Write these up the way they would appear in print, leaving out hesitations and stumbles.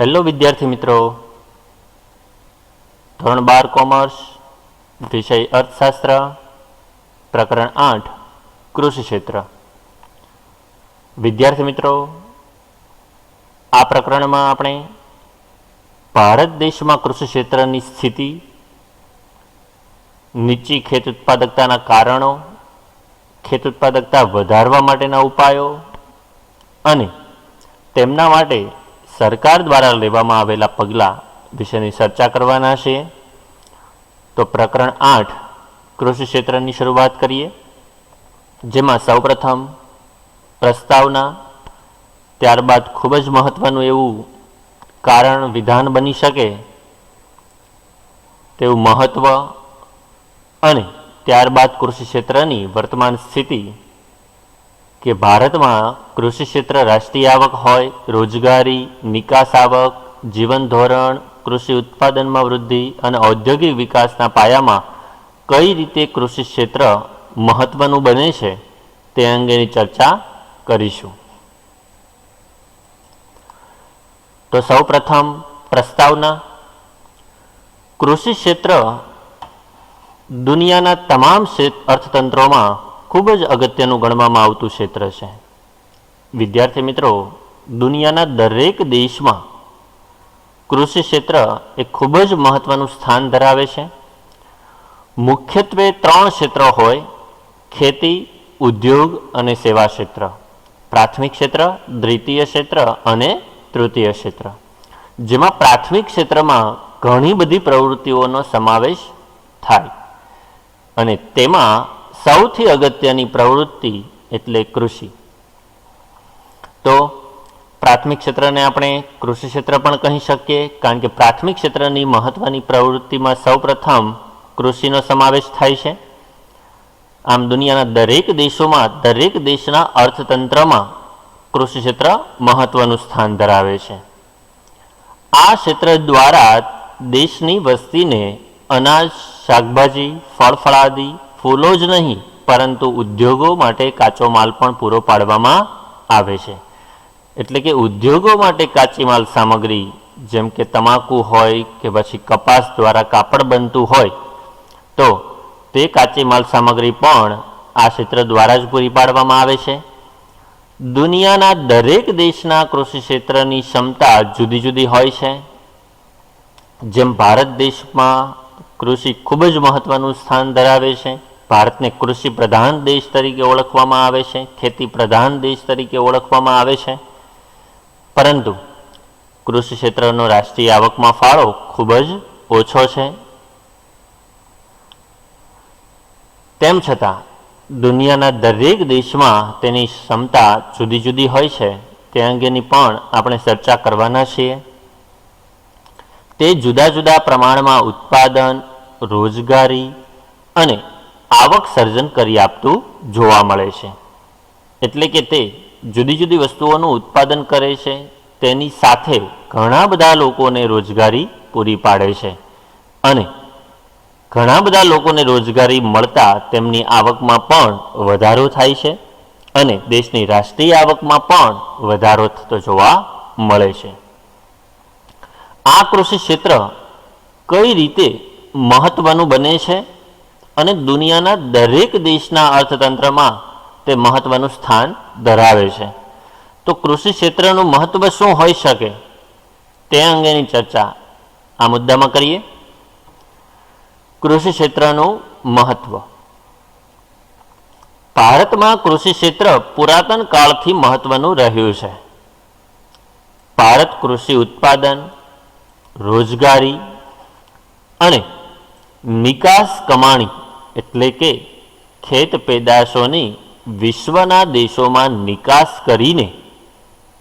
Hello વિદ્યાર્થી મિત્રો, ધોરણ 12 કોમર્સ, વિષય અર્થશાસ્ત્ર, પ્રકરણ 8 કૃષિ ક્ષેત્ર. વિદ્યાર્થી મિત્રો, આ પ્રકરણમાં આપણે ભારત દેશમાં કૃષિ ક્ષેત્રની સ્થિતિ, નીચી ખેત ઉત્પાદકતાના કારણો, ખેત ઉત્પાદકતા વધારવા માટેના ઉપાયો અને તેમના માટે સરકાર દ્વારા લેવામાં આવેલા પગલાં વિશેની ચર્ચા કરવાના છીએ. તો પ્રકરણ 8 કૃષિ ક્ષેત્રની શરૂઆત કરીએ, જેમાં સૌપ્રથમ પ્રસ્તાવના, ત્યારબાદ ખૂબ જ મહત્વનું એવું કારણ વિધાન બની શકે તેવું મહત્વ અને ત્યારબાદ કૃષિ ક્ષેત્રની વર્તમાન સ્થિતિ કે ભારતમાં કૃષિ ક્ષેત્ર રાષ્ટ્રીય આવક હોય, રોજગારી, નિકાસ આવક, જીવન ધોરણ, કૃષિ ઉત્પાદનમાં વૃદ્ધિ અને ઔદ્યોગિક વિકાસના પાયામાં કઈ રીતે કૃષિ ક્ષેત્ર મહત્વનું બને છે તે અંગેની ચર્ચા કરીશું. તો સૌપ્રથમ પ્રસ્તાવના. કૃષિ ક્ષેત્ર દુનિયાના તમામ અર્થતંત્રોમાં ખૂબ જ અગત્યનું ગણવામાં આવતું ક્ષેત્ર છે. વિદ્યાર્થી મિત્રો, દુનિયાના દરેક દેશમાં કૃષિ ક્ષેત્ર એ ખૂબ જ મહત્વનું સ્થાન ધરાવે છે. મુખ્યત્વે 3 ક્ષેત્રો હોય: ખેતી, ઉદ્યોગ અને સેવા ક્ષેત્ર. પ્રાથમિક ક્ષેત્ર, દ્વિતીય ક્ષેત્ર અને તૃતીય ક્ષેત્ર. જેમાં પ્રાથમિક ક્ષેત્રમાં ઘણી બધી પ્રવૃત્તિઓનો સમાવેશ થાય અને તેમાં સૌથી અગત્યની પ્રવૃત્તિ એટલે કૃષિ. તો પ્રાથમિક ક્ષેત્રને આપણે કૃષિ ક્ષેત્ર પણ કહી શકીએ, કારણ કે પ્રાથમિક ક્ષેત્રની મહત્વની પ્રવૃત્તિમાં સૌપ્રથમ કૃષિનો સમાવેશ થાય છે. આમ દુનિયાના દરેક દેશોમાં, દરેક દેશના અર્થતંત્રમાં કૃષિ ક્ષેત્ર મહત્વનું સ્થાન ધરાવે છે. આ ક્ષેત્ર દ્વારા દેશની વસ્તીને અનાજ, શાકભાજી, ફળફળાદી, ફૂલો જ નહીં પરંતુ ઉદ્યોગો માટે કાચો માલ પણ પૂરો પાડવામાં આવે છે. એટલે કે ઉદ્યોગો માટે કાચી માલ સામગ્રી જેમ કે તમાકુ હોય કે પછી કપાસ દ્વારા કાપડ બનતું હોય તો તે કાચી માલ સામગ્રી પણ આ ક્ષેત્ર દ્વારા જ પૂરી પાડવામાં આવે છે. દુનિયાના દરેક દેશના કૃષિ ક્ષેત્રની ક્ષમતા જુદી જુદી હોય છે. જેમ ભારત દેશમાં કૃષિ ખૂબ જ મહત્વનું સ્થાન ધરાવે છે. ભારતને કૃષિ પ્રધાન દેશ તરીકે ઓળખવામાં આવે છે, ખેતી પ્રધાન દેશ તરીકે ઓળખવામાં આવે છે. પરંતુ કૃષિ ક્ષેત્રનો રાષ્ટ્રીય આવકમાં ફાળો ખૂબ જ ઓછો છે. તેમ છતાં દુનિયાના દરેક દેશમાં તેની ક્ષમતા જુદી જુદી હોય છે. તે અંગેની પણ આપણે ચર્ચા કરવાના છીએ. તે જુદા જુદા પ્રમાણમાં ઉત્પાદન, રોજગારી અને આવક સર્જન કરી આપતું જોવા મળે છે. એટલે કે તે જુદી જુદી વસ્તુઓનું ઉત્પાદન કરે છે, તેની સાથે ઘણા બધા લોકોને રોજગારી પૂરી પાડે છે અને ઘણા બધા લોકોને રોજગારી મળતા તેમની આવકમાં પણ વધારો થાય છે અને દેશની રાષ્ટ્રીય આવકમાં પણ વધારો થતો જોવા મળે છે. આ કૃષિ ક્ષેત્ર કઈ રીતે મહત્વનું બને છે અને દુનિયાના દરેક દેશના અર્થતંત્રમાં તે મહત્વનું સ્થાન ધરાવે છે. તો કૃષિ ક્ષેત્રનું મહત્વ શું હોઈ શકે તે અંગેની ચર્ચા આ મુદ્દામાં કરીએ. કૃષિ ક્ષેત્રનું મહત્વ. ભારતમાં કૃષિ ક્ષેત્ર પુરાતન કાળથી મહત્વનું રહ્યું છે. ભારત કૃષિ ઉત્પાદન, રોજગારી અને નિકાસ કમાણી એટલે કે ખેત પેદાશોની વિશ્વના દેશોમાં નિકાસ કરીને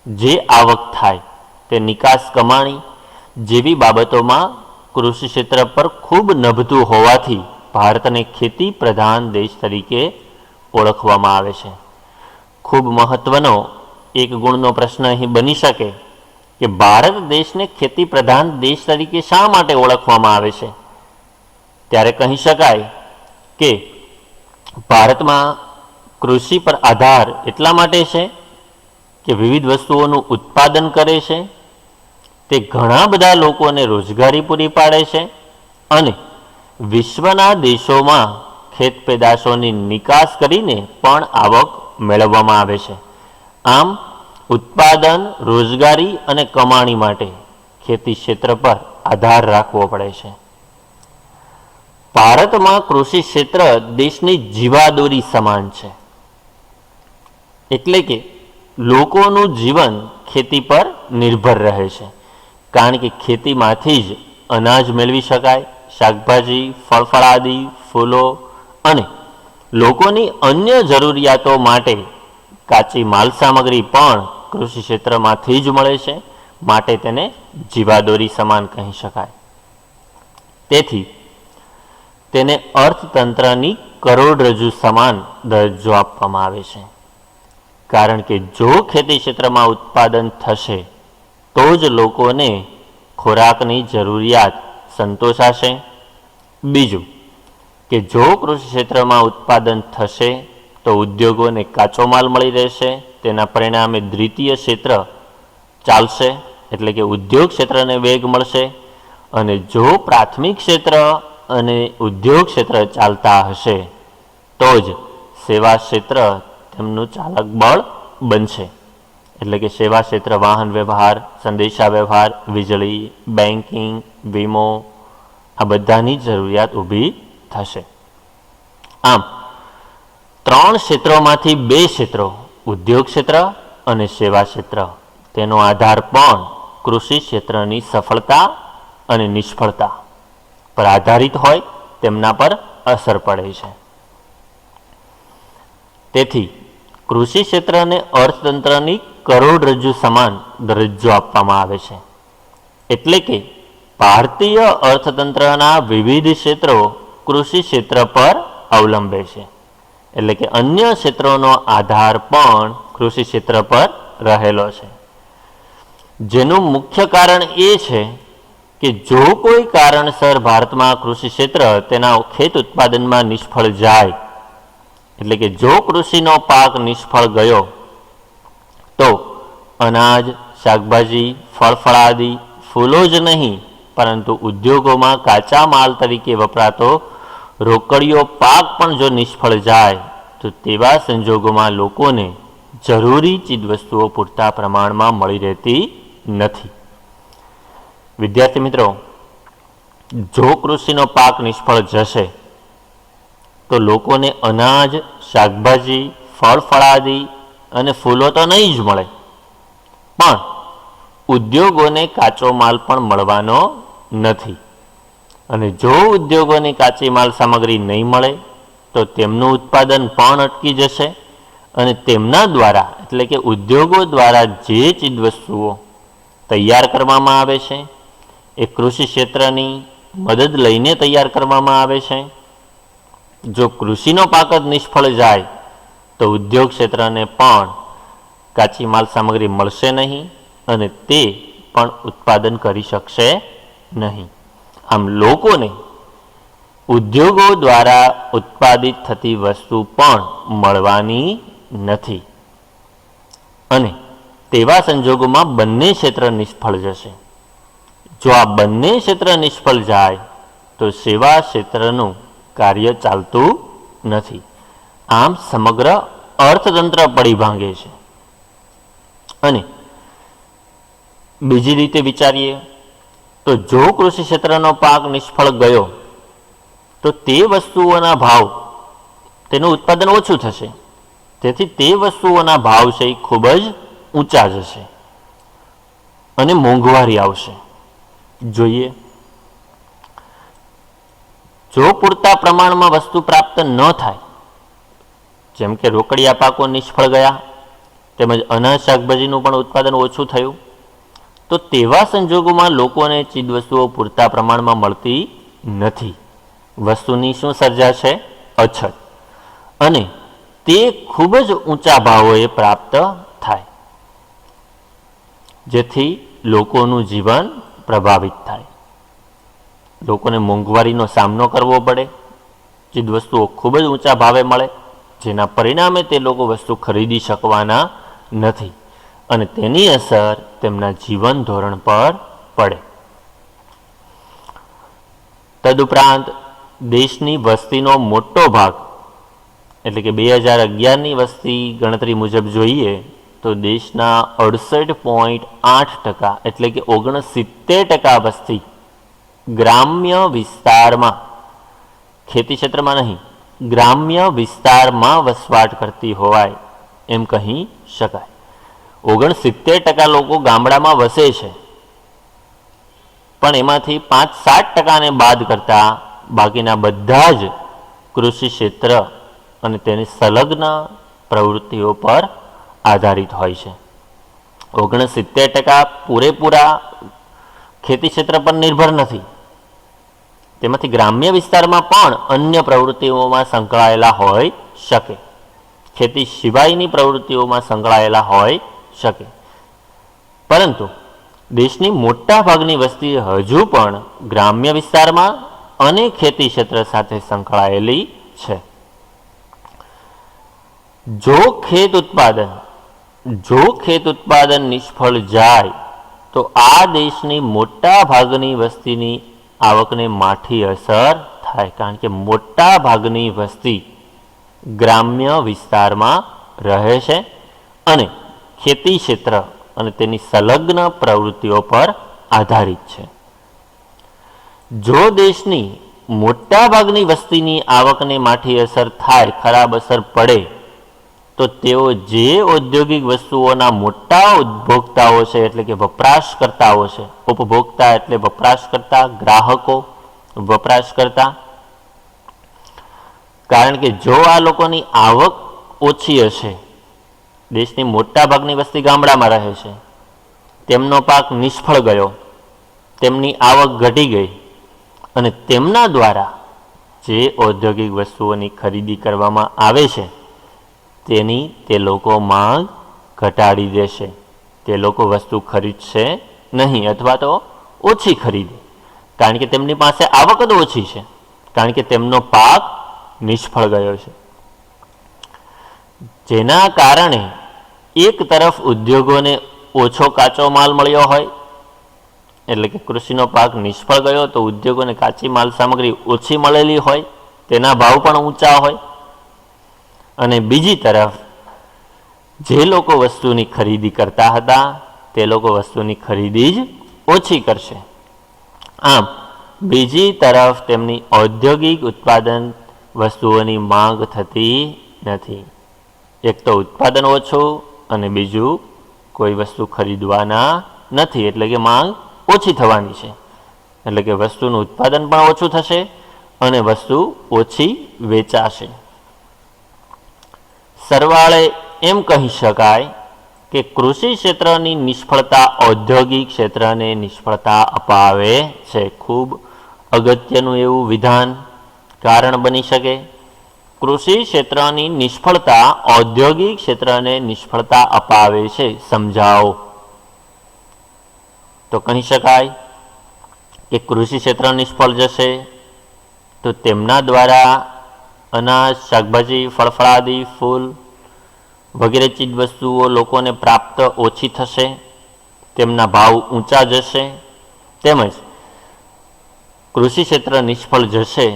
જે આવક થાય તે નિકાસ કમાણી જેવી બાબતોમાં કૃષિ ક્ષેત્ર પર ખૂબ નભતું હોવાથી ભારતને ખેતી પ્રધાન દેશ તરીકે ઓળખવામાં આવે છે. ખૂબ મહત્વનો એક ગુણનો પ્રશ્ન અહીં બની શકે કે ભારત દેશને ખેતી પ્રધાન દેશ તરીકે શા માટે ઓળખવામાં આવે છે? ત્યારે કહી શકાય કે ભારતમાં કૃષિ પર આધાર એટલા માટે છે કે વિવિધ વસ્તુઓનું ઉત્પાદન કરે છે, તે ઘણા બધા લોકોને રોજગારી પૂરી પાડે છે અને વિશ્વના દેશોમાં ખેત પેદાશોની નિકાસ કરીને પણ આવક મેળવવામાં આવે છે. આમ ઉત્પાદન, રોજગારી અને કમાણી માટે ખેતી ક્ષેત્ર પર આધાર રાખવો પડે છે. ભારતમાં કૃષિ ક્ષેત્ર દેશની જીવાદોરી સમાન છે. એટલે કે લોકોનું જીવન ખેતી પર નિર્ભર રહે છે, કારણ કે ખેતીમાંથી જ અનાજ મેળવી શકાય, શાકભાજી, ફળફળાદી, ફૂલો અને લોકોની અન્ય જરૂરિયાતો માટે કાચી માલ સામગ્રી પણ કૃષિ ક્ષેત્રમાંથી જ મળે છે. માટે તેને જીવાદોરી સમાન કહી શકાય. તેથી તેને અર્થતંત્રની કરોડરજ્જુ સમાન દરજ્જો આપવામાં આવે છે, કારણ કે જો ખેતી ક્ષેત્રમાં ઉત્પાદન થશે તો જ લોકોને ખોરાકની જરૂરિયાત સંતોષાશે. બીજું કે જો કૃષિ ક્ષેત્રમાં ઉત્પાદન થશે તો ઉદ્યોગોને કાચો માલ મળી રહેશે. તેના પરિણામે દ્વિતીય ક્ષેત્ર ચાલશે, એટલે કે ઉદ્યોગ ક્ષેત્રને વેગ મળશે. અને જો પ્રાથમિક ક્ષેત્ર અને ઉદ્યોગ ક્ષેત્ર ચાલતા હશે તો જ સેવા ક્ષેત્ર તેમનું ચાલક બળ બનશે. એટલે કે સેવા ક્ષેત્ર વાહન વ્યવહાર, સંદેશા વ્યવહાર, વીજળી, બેન્કિંગ, વીમો આ બધાની જરૂરિયાત ઊભી થશે. આમ ત્રણ ક્ષેત્રોમાંથી બે ક્ષેત્રો, ઉદ્યોગ ક્ષેત્ર અને સેવા ક્ષેત્ર, તેનો આધાર પણ કૃષિ ક્ષેત્રની સફળતા અને નિષ્ફળતા પર આધારિત હોય તેમના પર અસર પડે છે. તેથી કૃષિ ક્ષેત્રને અર્થતંત્રની કરોડરજ્જુ સમાન દરજ્જો આપવામાં આવે છે. એટલે કે ભારતીય અર્થતંત્રના વિવિધ ક્ષેત્રો કૃષિ ક્ષેત્ર પર અવલંબે છે. એટલે કે અન્ય ક્ષેત્રોનો આધાર પણ કૃષિ ક્ષેત્ર પર રહેલો છે. જેનું મુખ્ય કારણ એ છે કે જો કોઈ કારણસર ભારતમાં કૃષિ ક્ષેત્ર તેના ખેત ઉત્પાદનમાં નિષ્ફળ જાય, એટલે કે જો કૃષિનો પાક નિષ્ફળ ગયો તો અનાજ, શાકભાજી, ફળફળાદી, ફૂલો જ નહીં પરંતુ ઉદ્યોગોમાં કાચા માલ તરીકે વપરાતો રોકડીયો પાક પણ જો નિષ્ફળ જાય તો તેવા સંજોગોમાં લોકોને જરૂરી ચીજવસ્તુઓ પૂરતા પ્રમાણમાં મળી રહેતી નથી. વિદ્યાર્થી મિત્રો, જો કૃષિનો પાક નિષ્ફળ જશે તો લોકોને અનાજ, શાકભાજી, ફળફળાદી અને ફૂલો તો નહીં જ મળે, પણ ઉદ્યોગોને કાચો માલ પણ મળવાનો નથી. અને જો ઉદ્યોગોની કાચી માલ સામગ્રી નહીં મળે તો તેમનું ઉત્પાદન પણ અટકી જશે અને તેમના દ્વારા એટલે કે ઉદ્યોગો દ્વારા જે ચીજવસ્તુઓ તૈયાર કરવામાં આવે છે એ કૃષિ ક્ષેત્રની મદદ લઈને તૈયાર કરવામાં આવે છે. જો કૃષિનો પાક જ નિષ્ફળ જાય તો ઉદ્યોગ ક્ષેત્રને પણ કાચી માલ સામગ્રી મળશે નહીં અને તે પણ ઉત્પાદન કરી શકશે નહીં. આમ લોકોને ઉદ્યોગો દ્વારા ઉત્પાદિત થતી વસ્તુ પણ મળવાની નથી અને તેવા સંજોગોમાં બંને ક્ષેત્ર નિષ્ફળ જશે. જો આ બંને ક્ષેત્ર નિષ્ફળ જાય તો સેવા ક્ષેત્રનું કાર્ય ચાલતું નથી. આમ સમગ્ર અર્થતંત્ર પડી ભાંગે છે. અને બીજી રીતે વિચારીએ તો જો કૃષિ ક્ષેત્રનો પાક નિષ્ફળ ગયો તો તે વસ્તુઓના ભાવ, તેનું ઉત્પાદન ઓછું થશે, તેથી તે વસ્તુઓના ભાવ છે એ ખૂબ જ ઊંચા જશે અને મોંઘવારી આવશે. જોઈએ, જો પૂરતા પ્રમાણમાં વસ્તુ પ્રાપ્ત ન થાય, જેમ કે રોકડિયા પાકો નિષ્ફળ ગયા તેમજ અનાજ, શાકભાજીનું પણ ઉત્પાદન ઓછું થયું, તો તેવા સંજોગોમાં લોકોને ચીજવસ્તુઓ પૂરતા પ્રમાણમાં મળતી નથી. વસ્તુની શું સર્જાશે? અછત. અને તે ખૂબ જ ઊંચા ભાવોએ પ્રાપ્ત થાય, જેથી લોકોનું જીવન પ્રભાવિત થાય. લોકોને મોંઘવારીનો સામનો કરવો પડે, ચીજવસ્તુઓ ખૂબ જ ઊંચા ભાવે મળે, જેના પરિણામે તે લોકો વસ્તુ ખરીદી શકવાના નથી અને તેની અસર તેમના જીવન ધોરણ પર પડે. તદુપરાંત દેશની વસ્તીનો મોટો ભાગ, એટલે કે 2011ની વસ્તી ગણતરી મુજબ જોઈએ તો દેશના 68.8%, એટલે કે 69% વસ્તી ગ્રામ્ય વિસ્તારમાં, ખેતી ક્ષેત્રમાં નહીં, ગ્રામ્ય વિસ્તારમાં વસવાટ કરતી હોવાય એમ કહી શકાય. 69% લોકો ગામડામાં વસે છે, પણ એમાંથી 5-7%ને બાદ કરતા બાકીના બધા જ કૃષિ ક્ષેત્ર અને તેની સંલગ્ન પ્રવૃત્તિઓ પર આધારિત હોય છે. 69% પૂરેપૂરા ખેતી ક્ષેત્ર પર નિર્ભર નથી. તેમાંથી ગ્રામ્ય વિસ્તારમાં પણ અન્ય પ્રવૃત્તિઓમાં સંકળાયેલા હોઈ શકે, ખેતી સિવાયની પ્રવૃત્તિઓમાં સંકળાયેલા હોઈ શકે. પરંતુ દેશની મોટા ભાગની વસ્તી હજુ પણ ગ્રામ્ય વિસ્તારમાં અને ખેતી ક્ષેત્ર સાથે સંકળાયેલી છે. જો ખેત ઉત્પાદન નિષ્ફળ જાય તો આ દેશની મોટા ભાગની વસ્તીની આવકને માઠી અસર થાય, કારણ કે મોટા ભાગની વસ્તી ગ્રામ્ય વિસ્તારમાં રહે છે અને ખેતી ક્ષેત્ર અને તેની સંલગ્ન પ્રવૃત્તિઓ પર આધારિત છે. જો દેશની મોટા ભાગની વસ્તીની આવકને માઠી અસર થાય, ખરાબ અસર પડે, તો તેઓ જે ઔદ્યોગિક વસ્તુઓના મોટા ઉપભોક્તાઓ છે, એટલે કે વપરાશકર્તાઓ છે, ઉપભોક્તા એટલે વપરાશકર્તા, ગ્રાહકો, વપરાશકર્તા, કારણ કે જો આ લોકોની આવક ઓછી હશે, દેશની મોટા ભાગની વસ્તી ગામડામાં રહે છે, તેમનો પાક નિષ્ફળ ગયો, તેમની આવક ઘટી ગઈ અને તેમના દ્વારા જે ઔદ્યોગિક વસ્તુઓની ખરીદી કરવામાં આવે છે તેની તે લોકો માંગ ઘટાડી દેશે. તે લોકો વસ્તુ ખરીદશે નહીં અથવા તો ઓછી ખરીદે, કારણ કે તેમની પાસે આવક જ ઓછી છે, કારણ કે તેમનો પાક નિષ્ફળ ગયો છે. જેના કારણે એક તરફ ઉદ્યોગોને ઓછો કાચો માલ મળ્યો હોય, એટલે કે કૃષિનો પાક નિષ્ફળ ગયો તો ઉદ્યોગોને કાચી માલ સામગ્રી ઓછી મળેલી હોય, તેના ભાવ પણ ઊંચા હોય, અને બીજી તરફ જે લોકો વસ્તુની ખરીદી કરતા હતા તે લોકો વસ્તુની ખરીદી જ ઓછી કરશે. આમ બીજી તરફ તેમની ઔદ્યોગિક ઉત્પાદન વસ્તુઓની માંગ થતી નથી. એક તો ઉત્પાદન ઓછું અને બીજું કોઈ વસ્તુ ખરીદવાના નથી, એટલે કે માંગ ઓછી થવાની છે, એટલે કે વસ્તુનું ઉત્પાદન પણ ઓછું થશે અને વસ્તુ ઓછી વેચાશે. સરવાળે એમ કહી શકાય કે કૃષિ ક્ષેત્રની નિષ્ફળતા ઔદ્યોગિક ક્ષેત્રને નિષ્ફળતા અપાવે છે. ખૂબ અગત્યનું એવું વિધાન કારણ બની શકે. કૃષિ ક્ષેત્રની નિષ્ફળતા ઔદ્યોગિક ક્ષેત્રને નિષ્ફળતા અપાવે છે. સમજાવો. તો કહી શકાય કે કૃષિ ક્ષેત્ર નિષ્ફળ જશે તો તેમના દ્વારા અનાજ, શાકભાજી, ફળફળાદી, ફૂલ વગેરે ચીજ વસ્તુઓ લોકોને પ્રાપ્ત ઓછી થશે, તેમના ભાવ ઊંચા જશે. તેમજ કૃષિ ક્ષેત્ર નિષ્ફળ જશે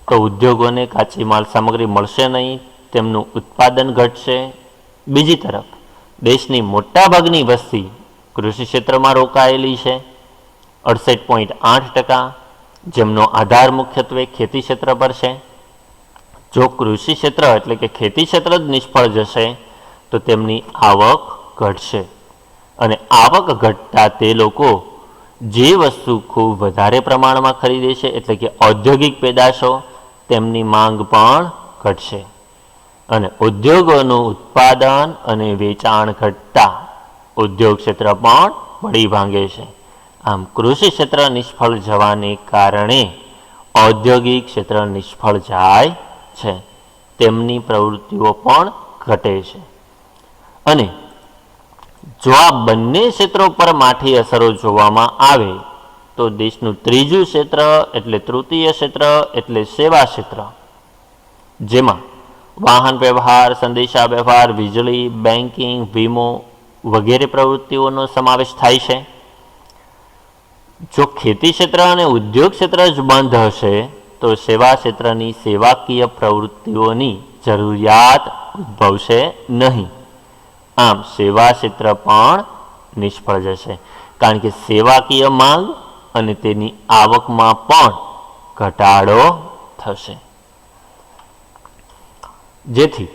તો ઉદ્યોગોને કાચી માલ સામગ્રી મળશે નહીં, તેમનું ઉત્પાદન ઘટશે. બીજી તરફ દેશની મોટાભાગની વસ્તી કૃષિ ક્ષેત્રમાં રોકાયેલી છે, 68.8%, જેમનો આધાર મુખ્યત્વે ખેતી ક્ષેત્ર પર છે. જો કૃષિ ક્ષેત્ર એટલે કે ખેતી ક્ષેત્ર જ નિષ્ફળ જશે તો તેમની આવક ઘટશે, અને આવક ઘટતા તે લોકો જે વસ્તુ ખૂબ વધારે પ્રમાણમાં ખરીદે છે, એટલે કે ઔદ્યોગિક પેદાશો, તેમની માંગ પણ ઘટશે અને ઉદ્યોગોનું ઉત્પાદન અને વેચાણ ઘટતા ઉદ્યોગ ક્ષેત્ર પણ પડી ભાંગે છે. આમ કૃષિ ક્ષેત્ર નિષ્ફળ જવાને કારણે ઔદ્યોગિક ક્ષેત્ર નિષ્ફળ જાય છે, તેમની પ્રવૃત્તિઓ પણ ઘટે છે. અને જો આ બંને ક્ષેત્રો પર માઠી અસરો જોવામાં આવે તો દેશનું ત્રીજું ક્ષેત્ર એટલે તૃતીય ક્ષેત્ર એટલે સેવા ક્ષેત્ર, જેમાં વાહન વ્યવહાર, સંદેશા વ્યવહાર, વીજળી, બેન્કિંગ, વીમો વગેરે પ્રવૃત્તિઓનો સમાવેશ થાય છે. જો ખેતી ક્ષેત્ર અને ઉદ્યોગ ક્ષેત્ર જ બંધ હશે તો સેવા ક્ષેત્રની સેવાકીય પ્રવૃત્તિઓની જરૂરિયાત ઉદ્ભવશે નહીં. આમ સેવા ક્ષેત્ર પણ નિષ્ફળ જશે, કારણ કે સેવાકીય માંગ અને તેની આવકમાં પણ ઘટાડો થશે. જેથી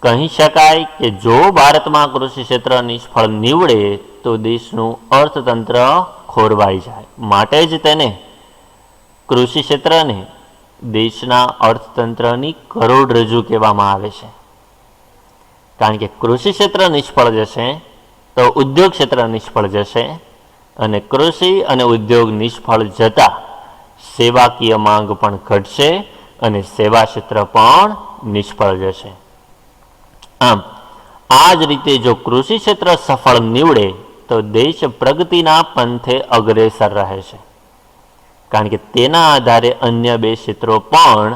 કહી શકાય કે જો ભારતમાં કૃષિ ક્ષેત્ર નિષ્ફળ નીવડે તો દેશનું અર્થતંત્ર ખોરવાઈ જાય. માટે જ તેને કૃષિ ક્ષેત્રને દેશના અર્થતંત્રની કરોડરજ્જુ કહેવામાં આવે છે. કારણ કે કૃષિ ક્ષેત્ર નિષ્ફળ જશે તો ઉદ્યોગ ક્ષેત્ર નિષ્ફળ જશે, અને કૃષિ અને ઉદ્યોગ નિષ્ફળ જતા સેવાકીય માંગ પણ ઘટશે અને સેવા ક્ષેત્ર પણ નિષ્ફળ જશે. આમ આ જ રીતે જો કૃષિ ક્ષેત્ર સફળ નીવડે તો દેશ પ્રગતિના પંથે અગ્રેસર રહે છે, કારણ કે તેના આધારે અન્ય બે ક્ષેત્રો પણ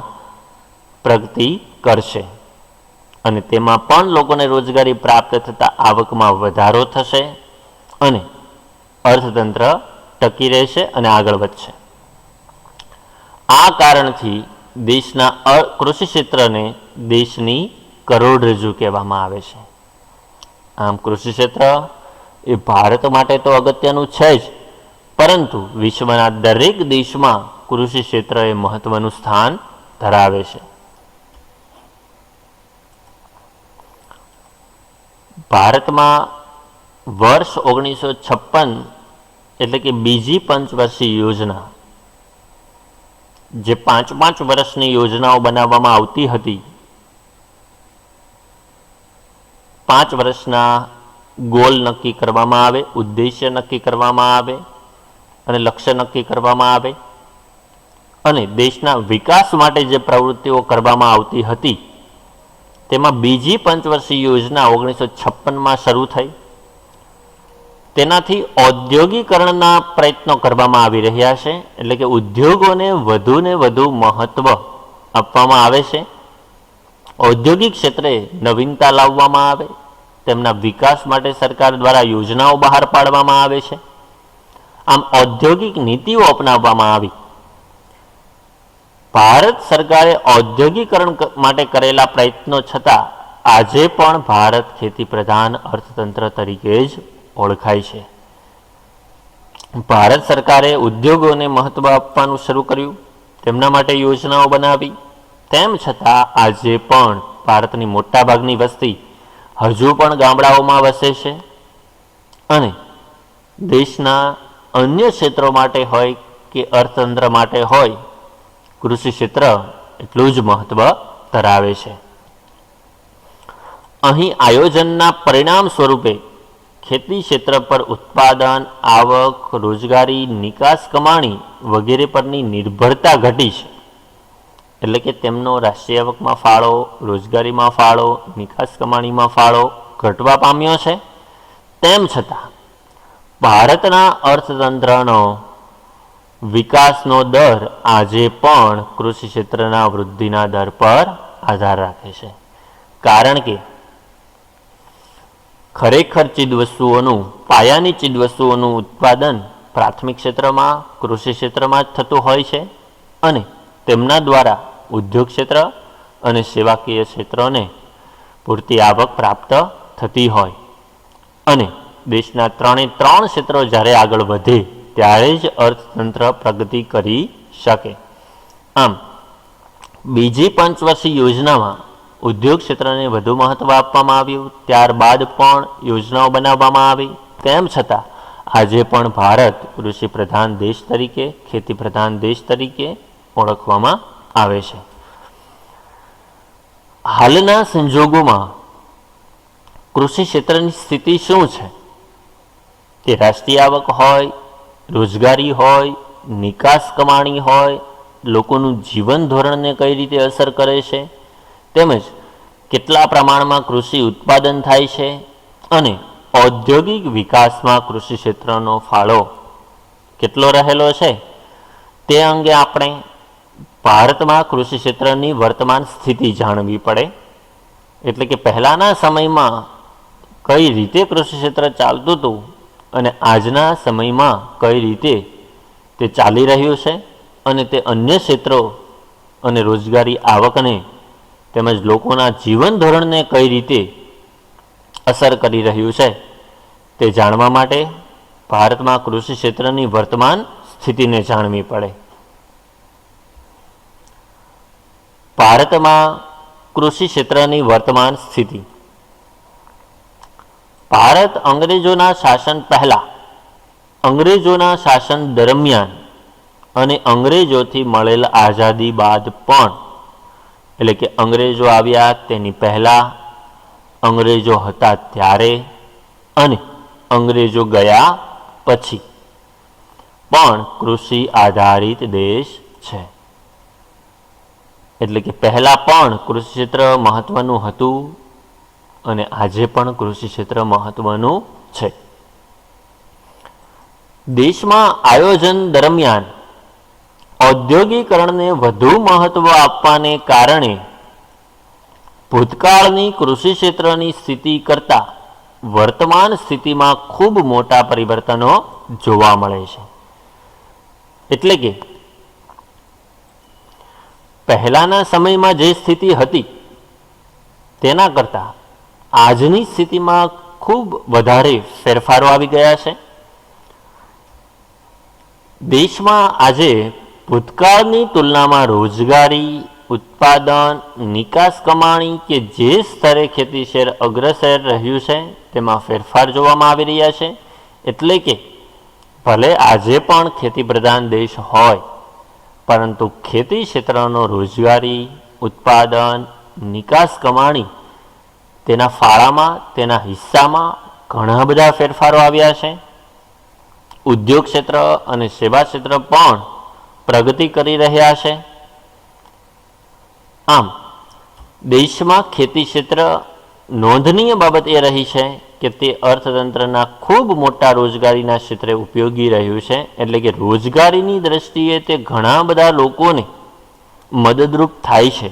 પ્રગતિ કરશે અને તેમાં પણ લોકોને રોજગારી પ્રાપ્ત થતા આવકમાં વધારો થશે અને અર્થતંત્ર ટકી રહેશે અને આગળ વધશે. આ કારણથી દેશના કૃષિ ક્ષેત્રને દેશની કરોડરજ્જુ કહેવામાં આવે છે. આમ કૃષિ ક્ષેત્ર એ ભારત માટે તો અગત્યનું છે જ, પરંતુ વિશ્વના દરેક દેશમાં કૃષિ ક્ષેત્ર એ મહત્વનું સ્થાન ધરાવે છે. ભારતમાં વર્ષ 1956 એટલે કે બીજી પંચવર્ષીય યોજના, જે 5 વર્ષની યોજનાઓ બનાવવામાં આવતી હતી, 5 વર્ષના ગોલ નક્કી કરવામાં આવે, ઉદ્દેશ્ય નક્કી કરવામાં આવે અને લક્ષ્ય નક્કી કરવામાં આવે અને દેશના વિકાસ માટે જે પ્રવૃત્તિઓ કરવામાં આવતી હતી તેમાં બીજી પંચવર્ષીય યોજના 1956માં શરૂ થઈ. તેનાથી ઔદ્યોગિકરણના પ્રયત્નો કરવામાં આવી રહ્યા છે, એટલે કે ઉદ્યોગોને વધુને વધુ મહત્વ આપવામાં આવે છે. ઔદ્યોગિક ક્ષેત્રે નવીનતા લાવવામાં આવે, તેમના વિકાસ માટે સરકાર દ્વારા યોજનાઓ બહાર પાડવામાં આવે છે. આમ ઔદ્યોગિક નીતિઓ અપનાવવામાં આવી. ભારત સરકારે ઔદ્યોગિકરણ માટે કરેલા પ્રયત્નો છતાં આજે પણ ભારત ખેતી પ્રધાન અર્થતંત્ર તરીકે જ ઓળખાય છે. ભારત સરકારે ઉદ્યોગોને મહત્વ આપવાનું શરૂ કર્યું, તેમના માટે યોજનાઓ બનાવી. તેમ છતાં આજે પણ ભારતની મોટાભાગની વસ્તી હજુ પણ ગામડાઓમાં વસે છે અને દેશના અન્ય ક્ષેત્રો માટે હોય કે અર્થતંત્ર માટે હોય, કૃષિ ક્ષેત્ર એટલું જ મહત્વ ધરાવે છે. અહીં આયોજનના પરિણામ સ્વરૂપે ખેતી ક્ષેત્ર પર ઉત્પાદન, આવક, રોજગારી, નિકાસ કમાણી વગેરે પરની નિર્ભરતા ઘટી છે. એટલે કે તેમનો રાષ્ટ્રીય આવકમાં ફાળો, રોજગારીમાં ફાળો, નિકાસ કમાણીમાં ફાળો ઘટવા પામ્યો છે. તેમ છતાં ભારતના અર્થતંત્રનો વિકાસનો દર આજે પણ કૃષિ ક્ષેત્રના વૃદ્ધિના દર પર આધાર રાખે છે. કારણ કે ખરેખર ચીજવસ્તુઓનું, પાયાની ચીજવસ્તુઓનું ઉત્પાદન પ્રાથમિક ક્ષેત્રમાં, કૃષિ ક્ષેત્રમાં જ થતું હોય છે અને તેમના દ્વારા ઉદ્યોગ ક્ષેત્ર અને સેવાકીય ક્ષેત્રોને પૂરતી આવક પ્રાપ્ત થતી હોય અને દેશના 3 ક્ષેત્રો જ્યારે આગળ વધે ત્યારે જ અર્થતંત્ર પ્રગતિ કરી શકે. આમ બીજી પંચવર્ષીય યોજનામાં ઉદ્યોગ ક્ષેત્રને વધુ મહત્વ આપવામાં આવ્યું, ત્યારબાદ પણ યોજનાઓ બનાવવામાં આવી. તેમ છતાં આજે પણ ભારત કૃષિ પ્રધાન દેશ તરીકે, ખેતી પ્રધાન દેશ તરીકે ઓળખવામાં આવે છે. હાલના સંજોગોમાં કૃષિ ક્ષેત્રની સ્થિતિ શું છે કે રાષ્ટ્રીય આવક હોય, રોજગારી હોય, નિકાસ કમાણી હોય, લોકોનું જીવન ધોરણને કઈ રીતે અસર કરે છે, તેમજ કેટલા પ્રમાણમાં કૃષિ ઉત્પાદન થાય છે અને ઔદ્યોગિક વિકાસમાં કૃષિ ક્ષેત્રનો ફાળો કેટલો રહેલો છે, તે અંગે આપણે ભારતમાં કૃષિ ક્ષેત્રની વર્તમાન સ્થિતિ જાણવી પડે. એટલે કે પહેલાંના સમયમાં કઈ રીતે કૃષિ ક્ષેત્ર ચાલતું હતું અને આજના સમયમાં કઈ રીતે તે ચાલી રહ્યું છે અને તે અન્ય ક્ષેત્રો અને રોજગારી આવકને તેમજ લોકોના જીવન ધોરણને કઈ રીતે અસર કરી રહ્યું છે તે જાણવા માટે ભારતમાં કૃષિ ક્ષેત્રની વર્તમાન સ્થિતિને જાણવી પડે. ભારતમાં કૃષિ ક્ષેત્રની વર્તમાન સ્થિતિ. ભારત અંગ્રેજોના શાસન પહેલા, અંગ્રેજોના શાસન દરમિયાન અને અંગ્રેજોથી મળેલ આઝાદી બાદ પણ, એટલે કે અંગ્રેજો આવ્યા તેની પહેલા, અંગ્રેજો હતા ત્યારે અને અંગ્રેજો ગયા પછી પણ કૃષિ આધારિત દેશ છે. એટલે કે પહેલા પણ કૃષિ ક્ષેત્ર મહત્વનું હતું અને આજે પણ કૃષિ ક્ષેત્ર મહત્વનું છે. દેશમાં આયોજન દરમિયાન ઔદ્યોગિકરણને વધુ મહત્વ આપવાને કારણે ભૂતકાળની કૃષિ ક્ષેત્રની સ્થિતિ કરતાં વર્તમાન સ્થિતિમાં ખૂબ મોટા પરિવર્તનો જોવા મળે છે. એટલે કે પહેલાના સમયમાં જે સ્થિતિ હતી તેના કરતાં આજની સ્થિતિમાં ખૂબ વધારે ફેરફારો આવી ગયા છે. દેશમાં આજે ભૂતકાળની તુલનામાં રોજગારી, ઉત્પાદન, નિકાસ કમાણી કે જે સ્તરે ખેતી ક્ષેત્ર અગ્રસર રહ્યું છે તેમાં ફેરફાર જોવામાં આવી રહ્યા છે. એટલે કે ભલે આજે પણ ખેતી પ્રધાન દેશ હોય, પરંતુ ખેતી ક્ષેત્રનો રોજગારી, ઉત્પાદન, નિકાસ કમાણી તેના ફાળામાં, તેના હિસ્સામાં ઘણા બધા ફેરફારો આવ્યા છે. ઉદ્યોગ ક્ષેત્ર અને સેવા ક્ષેત્ર પણ પ્રગતિ કરી રહ્યા છે. આમ દેશમાં ખેતી ક્ષેત્ર નોંધનીય બાબત એ રહી છે કે તે અર્થતંત્રના ખૂબ મોટા રોજગારીના ક્ષેત્રે ઉપયોગી રહ્યું છે. એટલે કે રોજગારીની દ્રષ્ટિએ તે ઘણા બધા લોકોને મદદરૂપ થાય છે,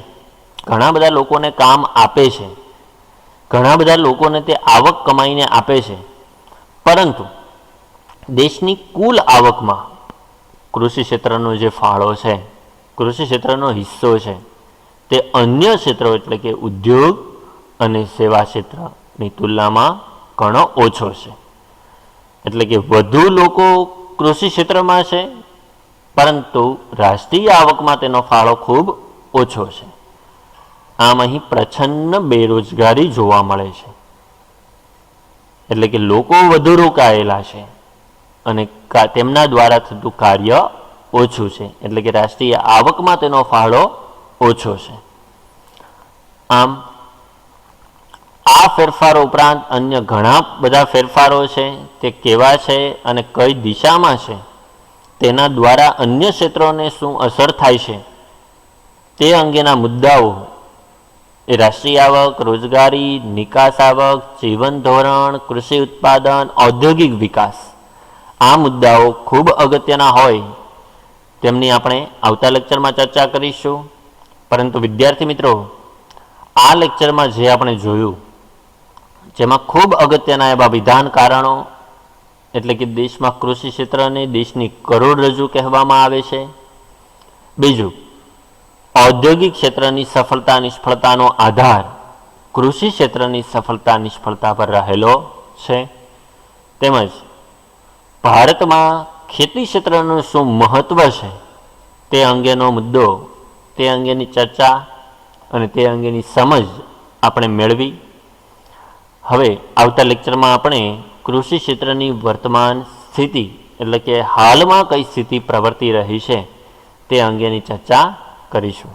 ઘણા બધા લોકોને કામ આપે છે, ઘણા બધા લોકોને તે આવક કમાઈને આપે છે. પરંતુ દેશની કુલ આવકમાં કૃષિ ક્ષેત્રનો જે ફાળો છે, કૃષિ ક્ષેત્રનો હિસ્સો છે, તે અન્ય ક્ષેત્રો એટલે કે ઉદ્યોગ અને સેવા ક્ષેત્રની તુલનામાં ઘણો ઓછો છે. એટલે કે વધુ લોકો કૃષિ ક્ષેત્રમાં છે, પરંતુ રાષ્ટ્રીય આવકમાં તેનો ફાળો ખૂબ ઓછો છે. આમ અહીં પ્રચંડ બેરોજગારી જોવા મળે છે. એટલે કે લોકો વધુ રોકાયેલા છે અને તેમના દ્વારા થતું કાર્ય ઓછું છે. એટલે કે રાષ્ટ્રીય આવકમાં તેનો ફાળો ઓછો છે. આમ આ ફેરફારો ઉપરાંત અન્ય ઘણા બધા ફેરફારો છે. તે કેવા છે અને કઈ દિશામાં છે, તેના દ્વારા અન્ય ક્ષેત્રોને શું અસર થાય છે તે અંગેના મુદ્દાઓ એ રાષ્ટ્રીય આવક, રોજગારી, નિકાસ આવક, જીવન ધોરણ, કૃષિ ઉત્પાદન, ઔદ્યોગિક વિકાસ, આ મુદ્દાઓ ખૂબ અગત્યના હોય તેમની આપણે આવતા લેક્ચરમાં ચર્ચા કરીશું. પરંતુ વિદ્યાર્થી મિત્રો, આ લેક્ચરમાં જે આપણે જોયું, જેમાં ખૂબ અગત્યના એવા વિધાન કારણો, એટલે કે દેશમાં કૃષિ ક્ષેત્રને દેશની કરોડરજ્જુ કહેવામાં આવે છે. બીજું, ઔદ્યોગિક ક્ષેત્રની સફળતા નિષ્ફળતાનો આધાર કૃષિ ક્ષેત્રની સફળતા નિષ્ફળતા પર રહેલો છે. તેમજ ભારતમાં ખેતી ક્ષેત્રનું શું મહત્વ છે તે અંગેનો મુદ્દો, તે અંગેની ચર્ચા અને તે અંગેની સમજ આપણે મેળવી. હવે આવતા લેક્ચરમાં આપણે કૃષિ ક્ષેત્રની વર્તમાન સ્થિતિ, એટલે કે હાલમાં કઈ સ્થિતિ પ્રવર્તી રહી છે તે અંગેની ચર્ચા કરીશું.